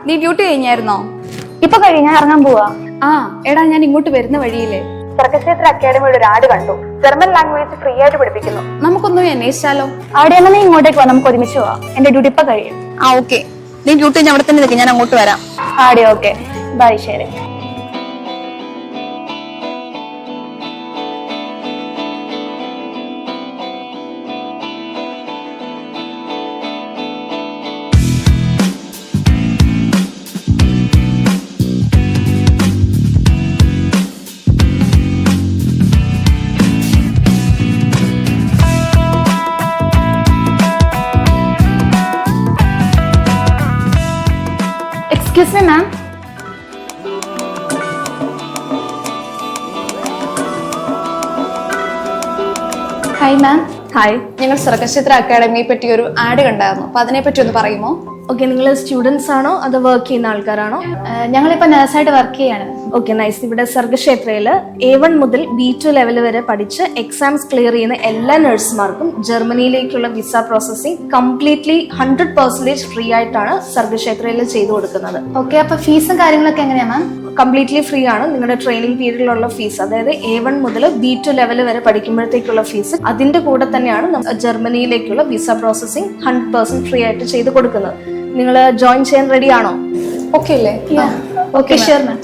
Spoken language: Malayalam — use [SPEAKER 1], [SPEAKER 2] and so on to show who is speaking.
[SPEAKER 1] നീ ഡ്യൂട്ടി കഴിഞ്ഞായിരുന്നോ?
[SPEAKER 2] ഇപ്പൊ കഴിഞ്ഞാൽ ഇറങ്ങാൻ പോവാ.
[SPEAKER 1] ആ എടാ, ഞാൻ ഇങ്ങോട്ട് വരുന്ന വഴിയില്ലേ
[SPEAKER 2] സർഗക്ഷേത്ര അക്കാഡമിയുടെ ഒരു ആഡ് കണ്ടു. ജർമ്മൻ ലാംഗ്വേജ് ഫ്രീ ആയിട്ട് പഠിപ്പിക്കുന്നു.
[SPEAKER 1] നമുക്കൊന്നും അന്വേഷിച്ചാലോ?
[SPEAKER 2] അവിടെ നീ ഇങ്ങോട്ടേക്ക് വാ, നമുക്ക് ഒരുമിച്ച് പോവാം. എന്റെ ഡ്യൂട്ടി ഇപ്പൊ കഴിയും.
[SPEAKER 1] ആ ഓക്കെ, നീ ഡ്യൂട്ടി അവിടെ തന്നെ നിൽക്കും, ഞാൻ അങ്ങോട്ട് വരാം.
[SPEAKER 2] ആടെ ഓക്കെ, ബൈ. ശരി. Excuse me, ma'am. Hi, ma'am.
[SPEAKER 1] Hi, ഞങ്ങൾ സർഗക്ഷേത്ര അക്കാഡമിയെ പറ്റി ഒരു ആഡ് കണ്ടായിരുന്നു, അപ്പൊ അതിനെ പറ്റി ഒന്ന് പറയുമോ?
[SPEAKER 3] ഓക്കെ, നിങ്ങൾ സ്റ്റുഡൻസ് ആണോ അതോ വർക്ക് ചെയ്യുന്ന ആൾക്കാരാണോ?
[SPEAKER 2] ഞങ്ങളിപ്പോ നഴ്സായിട്ട് വർക്ക് ചെയ്യാണ്.
[SPEAKER 3] Okay, nice. ഇവിടെ സർഗക്ഷേത്രയിൽ A1 മുതൽ B2 ലെവൽ വരെ പഠിച്ച് എക്സാംസ് ക്ലിയർ ചെയ്യുന്ന എല്ലാ നഴ്സുമാർക്കും ജർമ്മനിയിലേക്കുള്ള വിസ പ്രോസസ്സിംഗ് കംപ്ലീറ്റ്ലി 100% ഫ്രീ ആയിട്ടാണ് സർഗക്ഷേത്രയിൽ ചെയ്തു കൊടുക്കുന്നത്.
[SPEAKER 2] ഓക്കെ, അപ്പൊ ഫീസും കാര്യങ്ങളൊക്കെ എങ്ങനെയാ മാം?
[SPEAKER 3] കംപ്ലീറ്റ്ലി ഫ്രീ ആണ്. നിങ്ങളുടെ ട്രെയിനിങ് പീരീഡിലുള്ള ഫീസ്, അതായത് A1 മുതൽ B2 ലെവൽ വരെ പഠിക്കുമ്പോഴത്തേക്കുള്ള ഫീസ്, അതിന്റെ കൂടെ തന്നെയാണ് ജർമ്മനിയിലേക്കുള്ള വിസ പ്രോസസ്സിംഗ് 100% ഫ്രീ ആയിട്ട് ചെയ്ത് കൊടുക്കുന്നത്. നിങ്ങൾ ജോയിൻ ചെയ്യാൻ റെഡി ആണോ?
[SPEAKER 1] ഓക്കെ അല്ലേ?
[SPEAKER 3] Okay, sure ma'am.